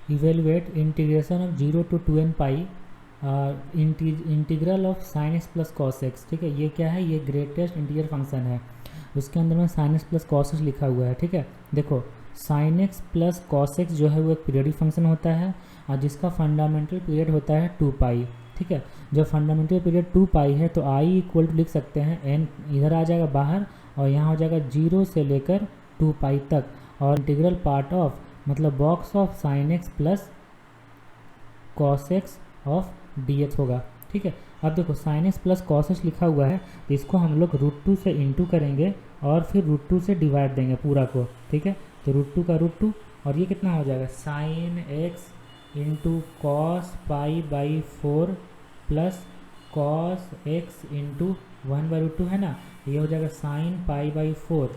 Evaluate integration of 0 to 2n pi integral of sine x plus cos x. ठीक है, ये क्या है, ये ग्रेटेस्ट इंटीजर फंक्शन है, उसके अंदर में sine x plus cos x लिखा हुआ है। ठीक है, देखो sine x plus cos x जो है वो एक पीरियडिक फंक्शन होता है और जिसका फंडामेंटल पीरियड होता है 2 पाई। ठीक है, जब फंडामेंटल पीरियड 2 पाई है तो आई इक्वल टू लिख सकते हैं एन, इधर आ जाएगा बाहर और यहाँ हो जाएगा 0 से लेकर 2 पाई तक, और इंटीग्रल पार्ट ऑफ मतलब box of sine x plus cos x of D x होगा। ठीक है, अब देखो sine x plus cos x लिखा हुआ है तो इसको हम लोग √2 से इंटू करेंगे और फिर √2 से डिवाइड देंगे पूरा को। ठीक है, तो √2 का √2 और ये कितना हो जाएगा sine x into cos pi by 4 plus cos x into 1/√2 है ना, ये हो जाएगा साइन पाई बाई 4।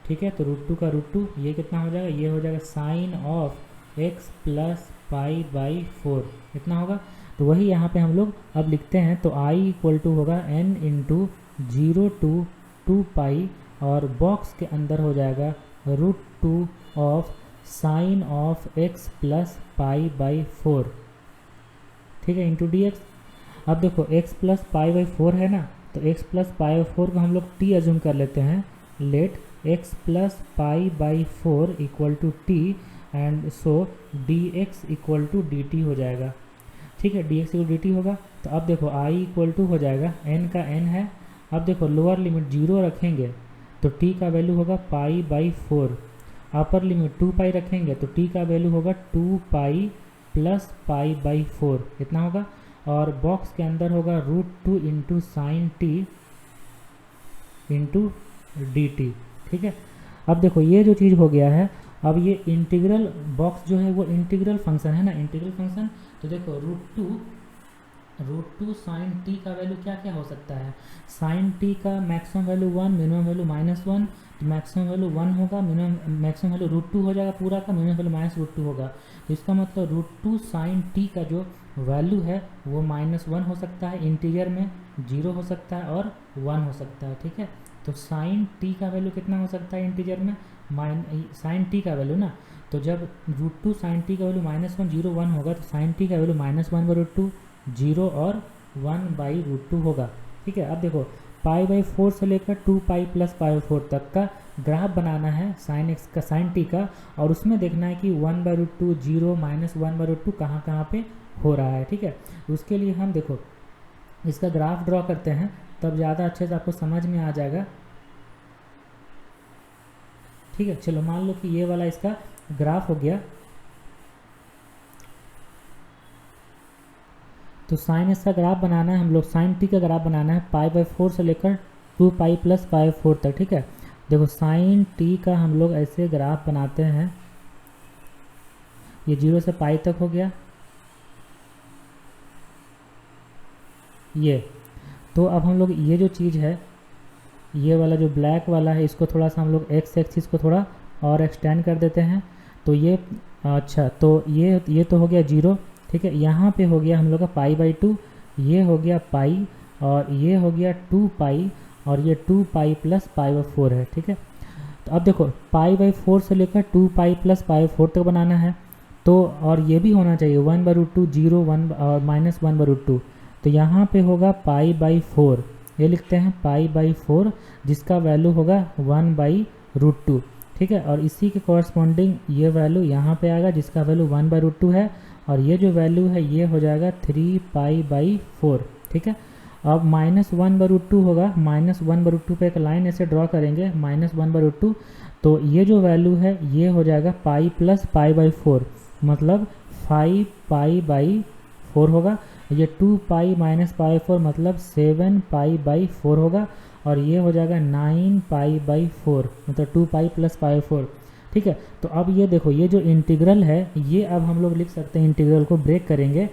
ठीक है, तो √2 का √2 ये कितना हो जाएगा, ये हो जाएगा sine of X plus pi by 4 इतना होगा। तो वही यहाँ पे हम लोग अब लिखते हैं, तो i इक्वल टू होगा n इंटू 0 to 2 पाई और बॉक्स के अंदर हो जाएगा √2 of sine of x plus pi by 4। ठीक है, इंटू dx। अब देखो x प्लस पाई बाई 4 है ना, तो x प्लस पाई बाई 4 को हम लोग t एज्यूम कर लेते हैं। Let x plus pi by 4 equal to t and so dx equal to dt हो जाएगा। ठीक है, dx इक्वल dt होगा। तो अब देखो i इक्वल टू हो जाएगा n का n है। अब देखो लोअर लिमिट 0 रखेंगे तो t का वैल्यू होगा पाई बाई 4, अपर लिमिट 2 पाई रखेंगे तो t का वैल्यू होगा 2 पाई प्लस पाई बाई 4 इतना होगा, और बॉक्स के अंदर होगा √2 into sine T into D T. ठीक है, अब देखो ये जो चीज़ हो गया है, अब ये इंटीग्रल बॉक्स जो है वो इंटीग्रल फंक्शन है ना, इंटीग्रल फंक्शन। तो देखो √2 साइन टी का वैल्यू क्या क्या हो सकता है, साइन टी का मैक्सिमम वैल्यू 1, मिनिमम वैल्यू -1, तो मैक्सिमम वैल्यू 1 होगा, मिनिमम मैक्सिमम वैल्यू √2 हो जाएगा पूरा का, मिनिमम वैल्यू -√2 होगा। तो इसका मतलब √2 साइन टी का जो वैल्यू है वो -1 हो सकता है, इंटीजर में 0 हो सकता है और 1 हो सकता है। ठीक है, तो साइन टी का वैल्यू कितना हो सकता है इंटीजर में, साइन टी का वैल्यू ना, तो जब √2 साइन टी का वैल्यू -1 0 1 होगा तो साइन टी का वैल्यू -1/√2 0 और 1/√2 होगा। ठीक है, अब देखो पाई बाई 4 से लेकर 2 पाई प्लस पाई 4 तक का ग्राफ बनाना है साइन एक्स का, साइन टी का, और उसमें देखना है कि 1/√2 0 -1/√2 कहाँ कहाँ पे हो रहा है। ठीक है, उसके लिए हम देखो इसका ग्राफ ड्रॉ करते हैं तब ज़्यादा अच्छे से आपको समझ में आ जाएगा। ठीक है, चलो मान लो कि ये वाला इसका ग्राफ हो गया, तो साइन एक्स का ग्राफ बनाना है हम लोग, साइन टी का ग्राफ बनाना है पाई बाई 4 से लेकर 2 पाई प्लस पाई 4 तक। ठीक है, देखो साइन टी का हम लोग ऐसे ग्राफ बनाते हैं, ये 0 से पाई तक हो गया ये। तो अब हम लोग ये जो चीज़ है, ये वाला जो ब्लैक वाला है, इसको थोड़ा सा हम लोग एक्स एक्सिस को थोड़ा और एक्सटेंड कर देते हैं। तो ये अच्छा, तो ये तो हो गया 0। ठीक है, यहाँ पे हो गया हम लोग का पाई बाई 2, ये हो गया पाई और ये हो गया 2 पाई और ये 2 पाई प्लस पाई बाई 4 है। ठीक है, तो अब देखो पाई बाई 4 से लेकर 2 पाई प्लस पाई 4 तक बनाना है, तो और ये भी होना चाहिए 1/√2 0 1 और -1/√2। तो यहाँ पे होगा पाई बाई 4, ये लिखते हैं पाई बाई 4 जिसका वैल्यू होगा 1/√2। ठीक है, और इसी के कॉरस्पॉन्डिंग ये वैल्यू यहाँ पे आएगा जिसका वैल्यू 1/√2 है, और ये जो वैल्यू है ये हो जाएगा 3 पाई बाई 4। ठीक है, अब -1/√2 होगा, -1/√2 पे एक लाइन ऐसे ड्रॉ करेंगे -1/√2, तो ये जो वैल्यू है ये हो जाएगा पाई प्लस पाई बाई 4, मतलब 5 पाई बाई 4 होगा। ये 2 पाई माइनस पाई 4 मतलब 7 पाई बाई 4 होगा, और ये हो जाएगा 9 पाई बाई 4 मतलब 2 पाई प्लस पाई 4। ठीक है, तो अब ये देखो ये जो इंटीग्रल है ये अब हम लोग लिख सकते हैं, इंटीग्रल को ब्रेक करेंगे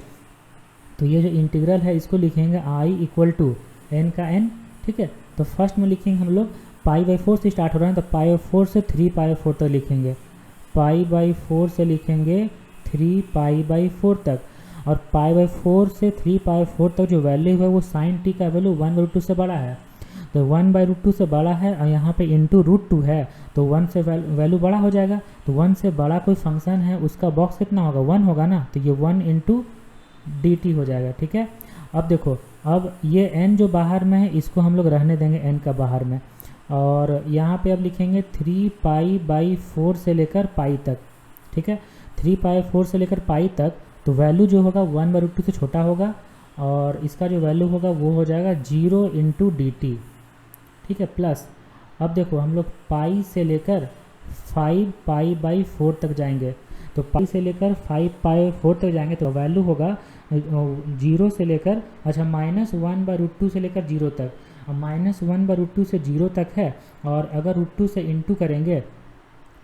तो ये जो इंटीग्रल है इसको लिखेंगे i इक्वल टू n का n। ठीक है, तो फर्स्ट में लिखेंगे हम लोग पाई बाई 4 से स्टार्ट हो रहा है तो पाई बाई 4 से 3 पाई बाई 4 तक लिखेंगे, पाई बाई 4 से लिखेंगे 3 पाई बाई 4 तक, और पाई बाई 4 से 3 पाई 4 तक जो वैल्यू है वो साइन टी का वैल्यू 1/√2 से बड़ा है। तो 1/√2 से बड़ा है और यहाँ पे इंटू √2 है तो 1 से वैल्यू बड़ा हो जाएगा। तो 1 से बड़ा कोई फंक्शन है उसका बॉक्स कितना होगा, 1 होगा ना, तो ये 1 इंटू dt हो जाएगा। ठीक है, अब देखो, अब ये n जो बाहर में है इसको हम लोग रहने देंगे n का बाहर में, और यहाँ पे अब लिखेंगे 3π/4 से लेकर पाई तक। ठीक है, 3π/4 से लेकर पाई तक, तो वैल्यू जो होगा 1/√2 से छोटा होगा और इसका जो वैल्यू होगा वो हो जाएगा 0 इंटू dt। ठीक है, प्लस अब देखो हम लोग पाई से लेकर 5π/4 तक जाएंगे, तो पाई से लेकर 5π/4 तक जाएंगे तो वैल्यू होगा 0 से लेकर, अच्छा -1/√2 से लेकर 0 तक, और -1/√2 से 0 तक है, और अगर √2 से इंटू करेंगे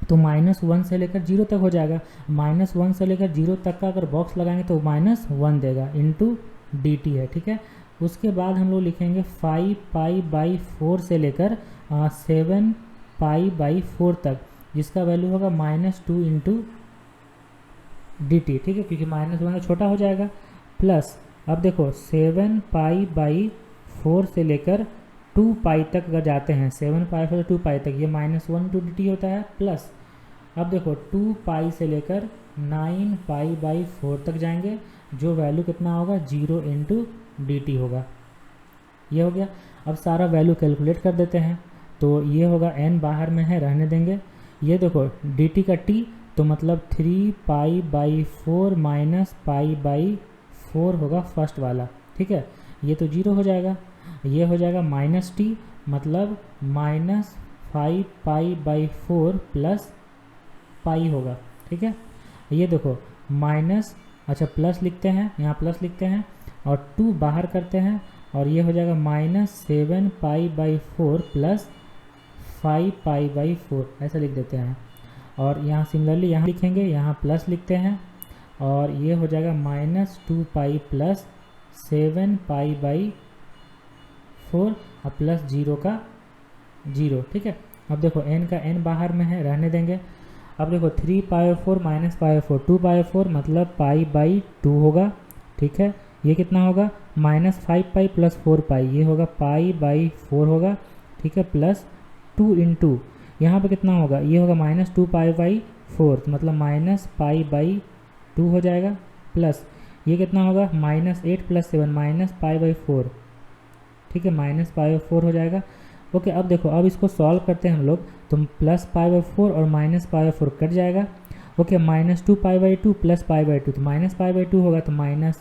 तो -1 से लेकर 0 तक हो जाएगा। -1 से लेकर 0 तक का अगर बॉक्स लगाएंगे तो -1 देगा इंटू dt है। ठीक है, उसके बाद हम लोग लिखेंगे 5π/4 से लेकर 7π/4 तक, जिसका वैल्यू होगा -2 इंटू dt। ठीक है, क्योंकि -1 छोटा हो जाएगा, प्लस अब देखो 7π/4 से लेकर 2π तक अगर जाते हैं, 7π से 2π तक, ये -1 इंटू dt होता है, प्लस अब देखो 2π से लेकर 9π/4 तक जाएंगे, जो वैल्यू कितना होगा 0 इंटू dt होगा। ये हो गया। अब सारा वैल्यू कैलकुलेट कर देते हैं, तो ये होगा n बाहर में है, रहने देंगे। ये देखो dt का t तो मतलब 3π/4 माइनस π/4 होगा फर्स्ट वाला। ठीक है, ये तो 0 हो जाएगा, ये हो जाएगा -t मतलब -5π/4 प्लस पाई होगा। ठीक है, ये देखो माइनस, अच्छा प्लस लिखते हैं, यहाँ प्लस लिखते हैं और 2 बाहर करते हैं, और ये हो जाएगा -7π/4 प्लस 5π/4 ऐसा लिख देते हैं। और यहाँ सिमिलरली यहाँ लिखेंगे, यहाँ प्लस लिखते हैं, और ये हो जाएगा -2π प्लस 7π/4 और प्लस 0 का 0। ठीक है, अब देखो n का n बाहर में है, रहने देंगे। अब देखो 3π/4 माइनस π/4, 2π/4 मतलब π/2 होगा। ठीक है, ये कितना होगा -5π प्लस 4π, ये होगा π/4 होगा। ठीक है, प्लस 2 इंटू यहाँ पे कितना होगा, ये होगा -2π/4 मतलब -π/2 हो जाएगा, प्लस ये कितना होगा -8 प्लस 7 -π/4। ठीक है, -π/4 हो जाएगा। ओके, अब देखो, अब इसको सॉल्व करते हैं हम लोग, तो प्लस π/4 और -π/4 कट जाएगा। ओके, -2π/2 प्लस π/2, तो -π/2 होगा, तो -n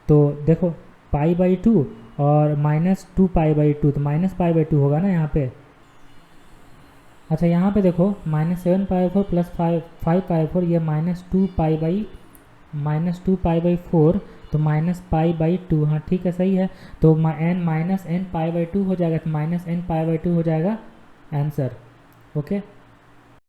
तो देखो π/2 और -2π/2 तो -π/2 होगा ना यहाँ पे। अच्छा, यहाँ पे देखो -7π/4 प्लस 5π/4, ये -2π/4 तो -π/2, हाँ ठीक है, सही है। तो n -nπ/2 हो जाएगा, तो -nπ/2 हो जाएगा आंसर। ओके।